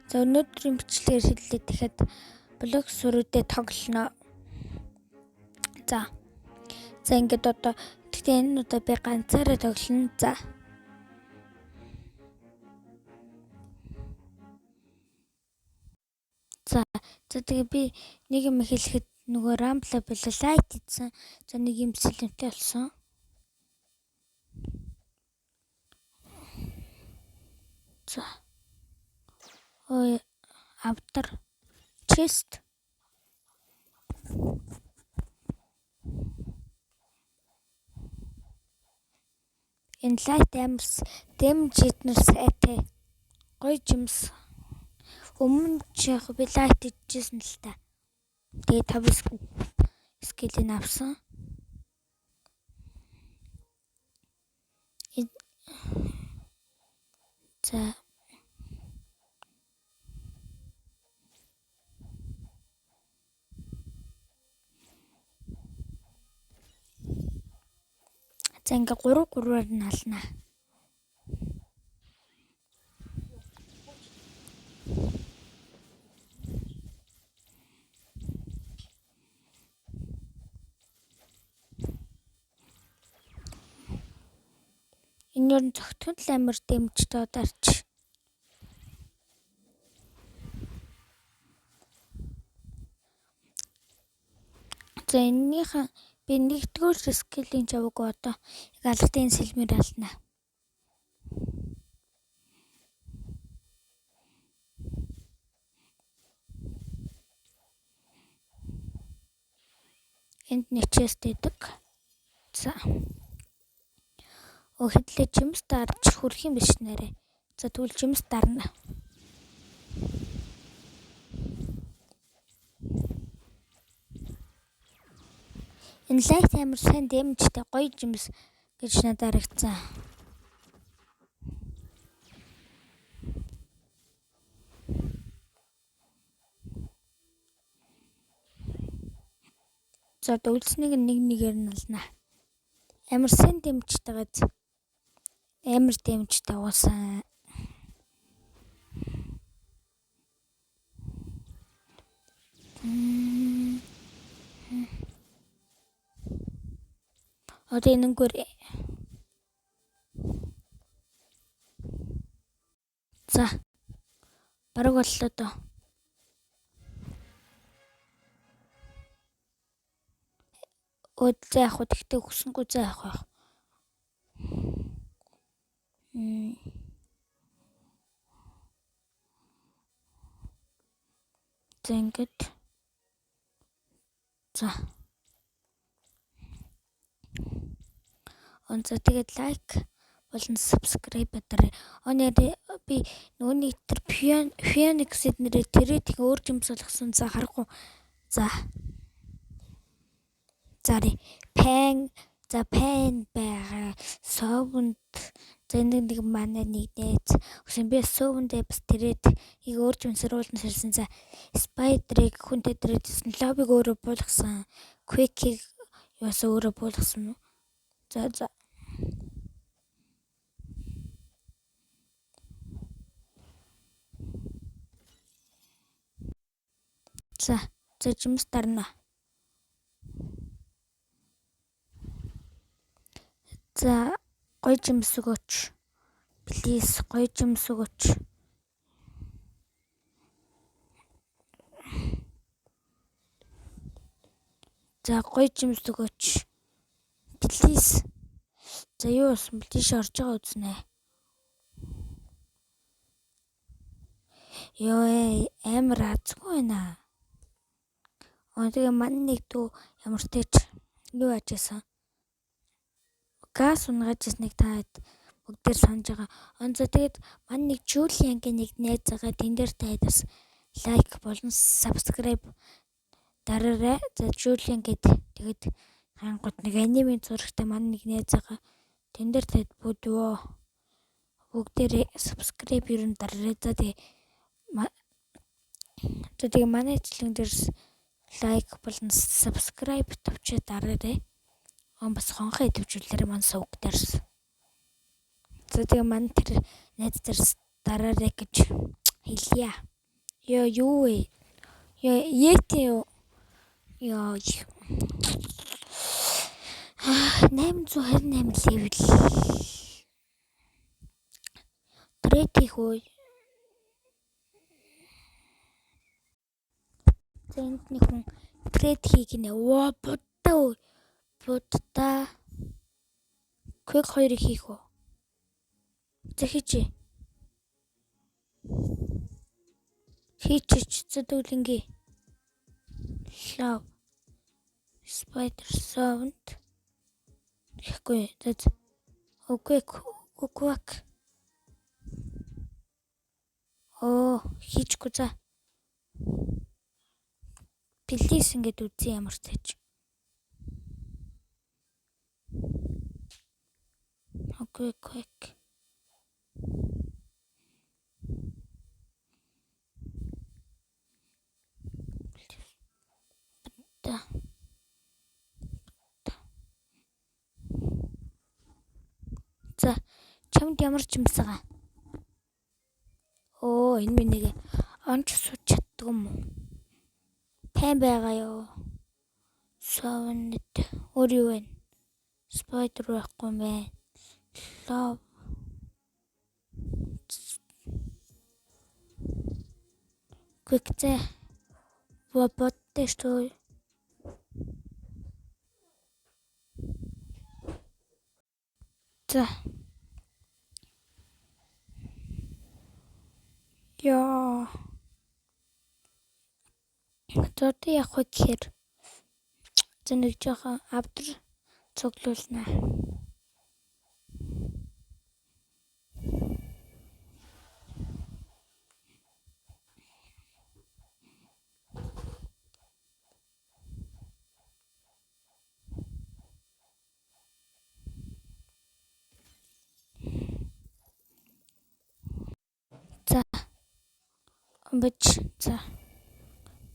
За өнөөдрийн бичлэгээр шийдлээ дахиад блог сүрүүдэд тоглоно. За ингээд одоо гэхдээ энэ удаа би ганцаараа тоглоно. За тэгээ би нэг юм хэлэхэд нөгөө рамбла била лайк хийсэн. За нэг юм сэлэмтэй болсон. За автор чест энэ лайт амарс дэмжиднэр сайтай гоё жимс өмнө чих би лайт хийжсэн л та. Тэгээ 5 скилийг авсан. За ингээ 3-3-аар нь ална. Энэ ер нь зөвхөн л амар дэмжтэй ударч. За энэнийхэн би нэгдүгээр скиллийн чавг одоо галактын сэлмээр ална. Энд нэг чест идэг. За хэдлээ жимс дарж хүрх юм биш нэрэ. За тэгвэл жимс дарна. Энэ лайт амар сайн дэмжтэй гоё жимс гэж надад харагдсан. За үлснэг нэгээр нь ална. Амар сайн дэмжтэйгээ амар дэмжтэй уусан. Одоо энэгээр за бараг боллоо доо. За яг хөө тэгтээ хүсэнгүү за яг. За ингээд за тэгээд лайк болон subscribe дараа. Би нөгөөний тэр Phoenix нэрээ тэрээ тэг өөр жимс болгосон. За харахгүй. Пен байгаа. Совонд за нэг манай нэг дээд. Гэсэн би совондээ бас тэрээд их өөр жимсээр уулна сэрсэн. За Spider-ыг хүнтэй тэрээдсэн. Лоббиг өөрөө буулгасан. Quick-ийг яас өөрөө буулгасан. За жимс дарна. За гоё жимс өгөөч. Please гоё жимс өгөөч. За гоё жимс өгөөч. Please. За юу болсон бэ? Тийш орж байгаа үзнэ. Ёо амар азгүй байна. Тэгээ мань нэг дүү ямар тэйч юу ажижсан. Газ унгажсныг таад бүгдээр санаж байгаа. За тэгээд мань нэг Julian-гийн нэг найз байгаа. Тэн дээр тайдас лайк болон subscribe дараарай. За Julian тэгээд хангууд нэг анимын зурагтай мань нэг найз байгаа. Тэн дээр тайд бүгдээр subscribe ерөн дараарай. За тэгээ манай ижлэн дээр лайк болон subscribe тавьчаа дараарай. Бас хонхоо идэвхжүүлээрэй маань сувг дээрс. За тэгээ маань тэр найз дээрс дараарай гэж хэлье. Яа юу вэ? Яа Yeti юу? Яа 828 левел. Трейд хийх үү? Энд нэг хүн трейд хийх гинэ. Оо будаа үү? Будаа. Quick 2-ыг хийх үү? Захиж. Хийчих зүдүүлэнги. Love. Spider sound. Яахгүй. Окей. Куквак. Хийчихгүй за. Плиз ингэж үзье ямар ч тач. Окей, quick. За, чамд ямар ч юмс байгаа? Энэ минь нэг онч сууж чаддаг юм уу? Пэн байгаа юу? Sound өөр юу вэ? Spider байхгүй юм байна. Love. Quick за. Боттэй шүү. За. Яа. Зод яг хөө гэхээр зэнэг жоохон авдар цуглуулна. За. За.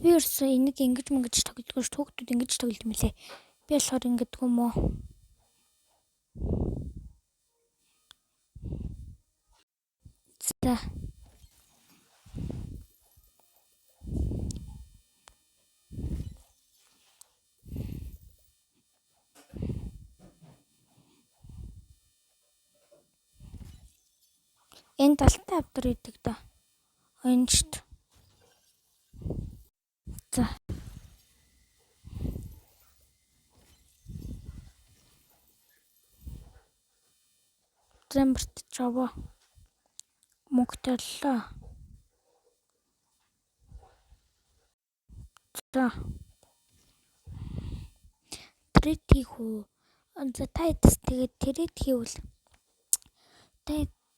Би ерөөсөө энийг ингэж тоглодгоо ш хүүхдүүд ингэж тоглолт юм лээ. Би болохоор ингэдэг юм уу? За. Энэ талтай авдар идэг да. Энэ шүү. За. Зэмбэрт жаваа. Мөнгөтэйллээ. За. Трейд хийх үү? За тайдс тэгээд трейд хийвэл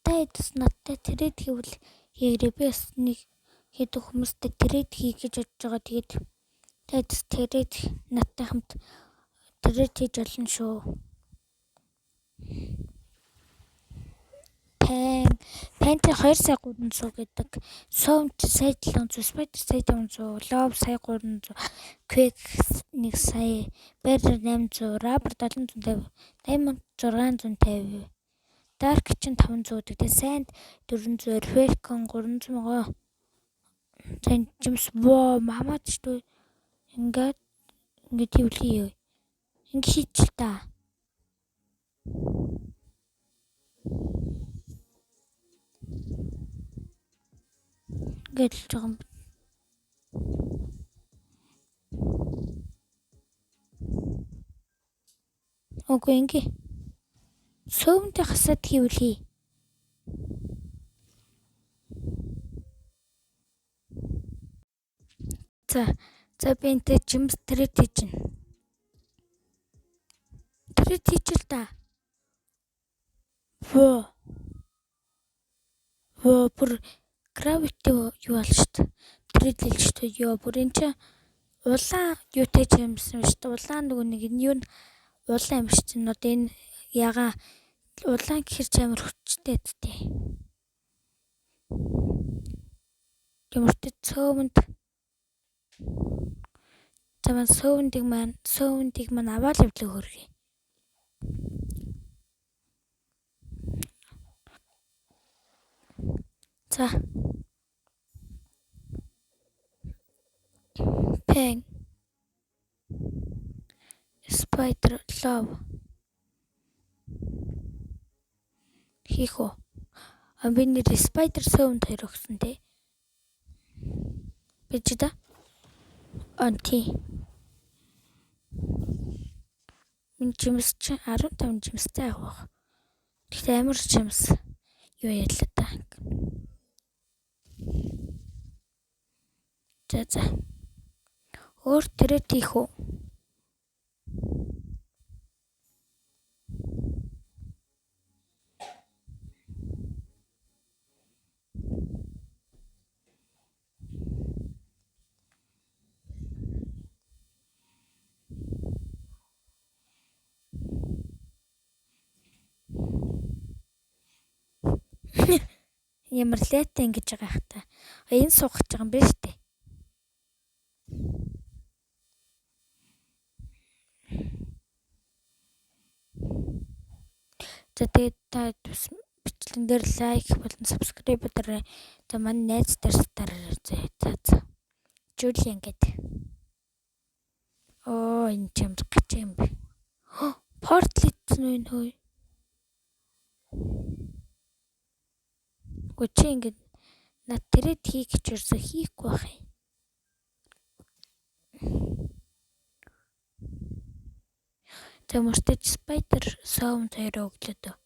тайдс надтай трейд хийвэл яг би бас нэг хэд хүмүүстэй трейд хийх гэж бодож байгаа. Тэгээд тайдс трейд надтай хамт трейд хийж болно шүү. Пэнтэй 2 сая 300 гэдэг. Sound сая 700, Spider сая 500, Love сая 300, Quick 1 сая, Bear 800, Rubber 750, Diamond 650, Dark чинь 500 гэдэг. Sand 400, Falcon 300 байгаа. Зэн жимс мамаад шүү. Ингээд хийвлээ. Ингээ хийчих л та. Ингээд л жоохон окей ингээ сөвөнтэй хасаад хийвлээ. За би энтэй жимс трейд хийж байна. Трейд хийчихэл та. Бүр gravity юу болж шүү. Трейд хийж шүү. Ёо бүр энэ чи улаан юутай жимсэн шүү. Улаан нөгөө нэг энэ юу улаан юм шүү. Одоо энэ ягаа улаан гэхэр ч амар хүчтэй дээ. Юмртай цөөвөнд заман сөөвөндийг маань аваад явдлаа хөргий. За. Pen Spider Love хийх үү? Би нэр Spider Sound 2 өгсөн те. Би ч да. Тий. Миний жимс чи 15 жимстэй авах. Тэгтээ амар жимс юу ялла та. За. Өөр төрөт хийх үү? Ямар лээтэй ингэж байгаа хэ та. Энэ суугах гэж байгаа юм байна штэ. За тэгээд та бичлэн дээр лайк болон subscribe дараарай. За манай найз дээр дараарай. За. Жуулиан гэдэг. Энэ юм гачаа юм бэ. Портлитсэн үү хөөе. Чи ингэж над тэрэд хийх гэж ерөөсө хийхгүй байх юм. За мөртөж Spider Sound 2 өглөөд.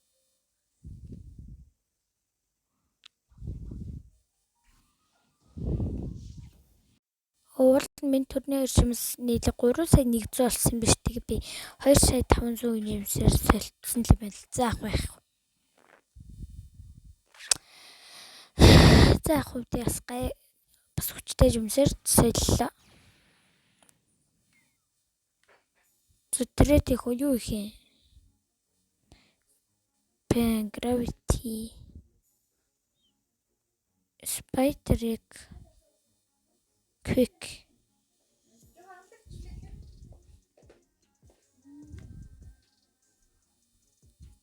Уулд минь төрний өршмс нийлэг 3 сая 100 болсон биш тэг би 2 сая 500 нэмсээр солилцсон л байна. Заах байх. За хувьд ясгай бас хүчтэй жимсээр солиллоо. Зүтрээд их юу их юм. Pen Gravity Spider Quick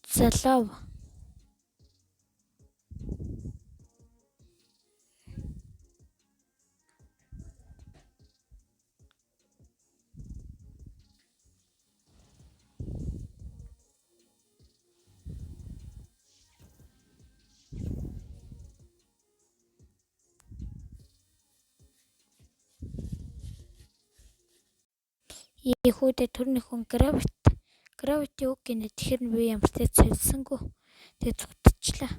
Залав Ихүүдэ төрний хүн Gravity үг гинэ. Тэгэхээр би ямар ч цэлсэнгүй. Тэгээ зүгтчихлаа.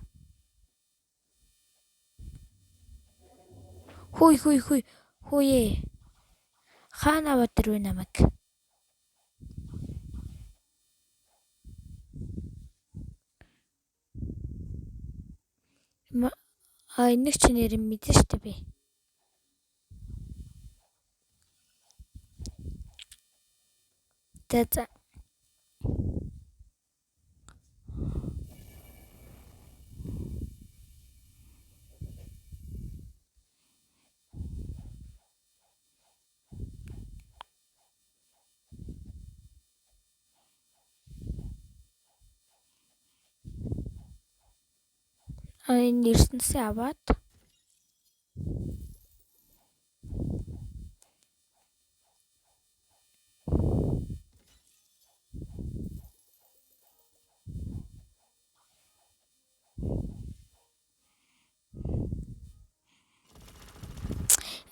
Хөөе. Хаана аваад ирвэ намайг? Энийг чи нэр мэдэн штэ би. За. Энэ ирсэнсээ аваад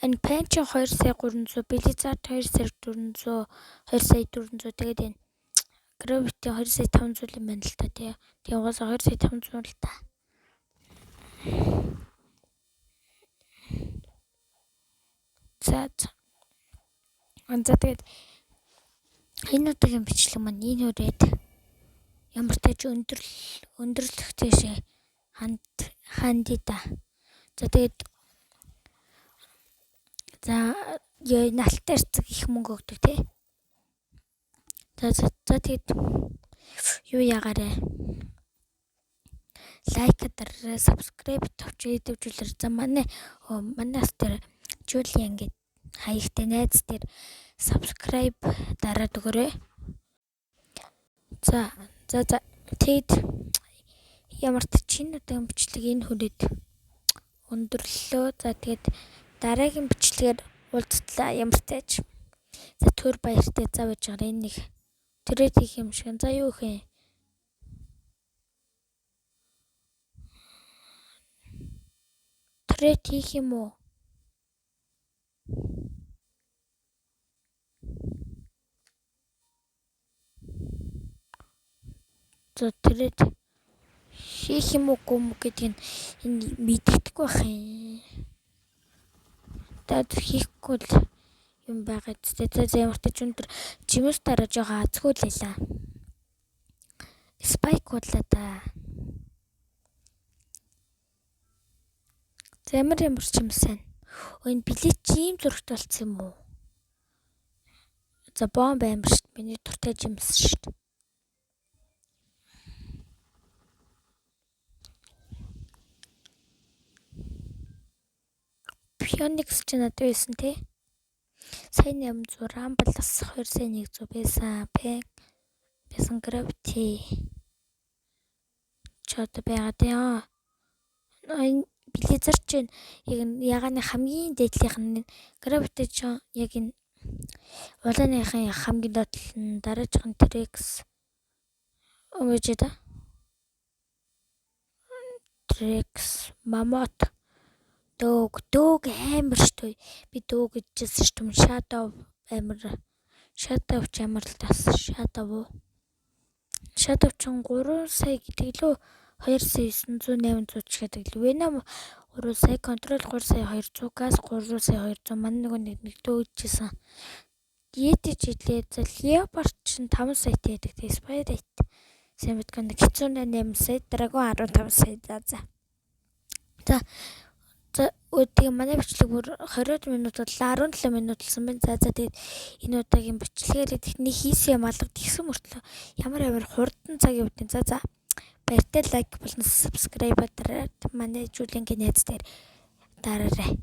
энэ пеншн 2 сая 300, Blizzard 2 сая 400, 2 сая 400 тэгээд энэ Gravity 2 сая 500 юм байна л та тий. Тэгээ угаасаа 2 сая 500 л та. За тэгээд энэ удаагийн бичлэг маань энэ үрээд ямар тач өндөрлөх тийшээ ханди та. За тэгээд наалтаар цэг их мөнгө өгдөг тий. За тэгээд юу ягаарэ. Лайк дараарай, subscribe тавьж идэвжүүлэр. За манаас дээр Жуулиан гэд хаягтай найз дээр subscribe дараад өгөөрэй. За тэгээд ямар ч чинь удаагийн бичлэг энэ хүрээд өндөрлөө. За тэгээд дараагийн бичлэгээр уулзтлаа ямар ч тааж. За төр баяртай зав гэж байгаа энэ нэг трейд хийх юм шиг. За юу их юм? Трейд хийх юм уу? За трейд хийх юм уу гэдгийг энэ мэддэхгүй байх юм. Дад хийхгүй л юм байгаа ч тийм. За ямар ч тач өндөр жимс дараа жоохон азгүй л байлаа. Спайк бодлоо та. За ямар ч юм сайн. Энэ билет чи ийм зурагт болцсон юм уу? За бомб амар шүү дээ. Миний дуртай жимс шүү дээ. Phoenix ч надад байсан тий. Сайн 800 Rumble-аас 2 сайн 100 байсан. Байсан Gravity. Чод байгаад яа. Энэ Blizzard чинь яганы хамгийн дээдлийнх нь Gravity ч яг энэ улааныхын хамгийн доотлол нь дараагийн Trex өөж да. Trex Mammoth Дөг амар шүү. Би дөг гэжсэн шүү. Shadow амар. Shadow ч амар л тас. Shadow ч 3 сая гэдэг лөө 2 сая 900 800 ч гэдэг л. Venom 3 сая, Control 3 сая 200, Gas 3 сая 200. Манай нэг дөөжсэн. Yeti ч идлээ. За Leopard ч 5 саятай байдаг. Spider сайн мэдгүй нэг хэцүүнээ 8 сая, Dragon 15 сая. За тэгээ манай бичлэг бүр 20 минут боллоо. 17 минут болсон байна. За тэгээд энэ удаагийн бичлэгээр техник хийсэн юм алга тэгсэн мөртлөө ямар хурдан цаг явдیں۔ За баяртай лайк болон subscribe дараад манай Жулингийн найз дээр дараарай.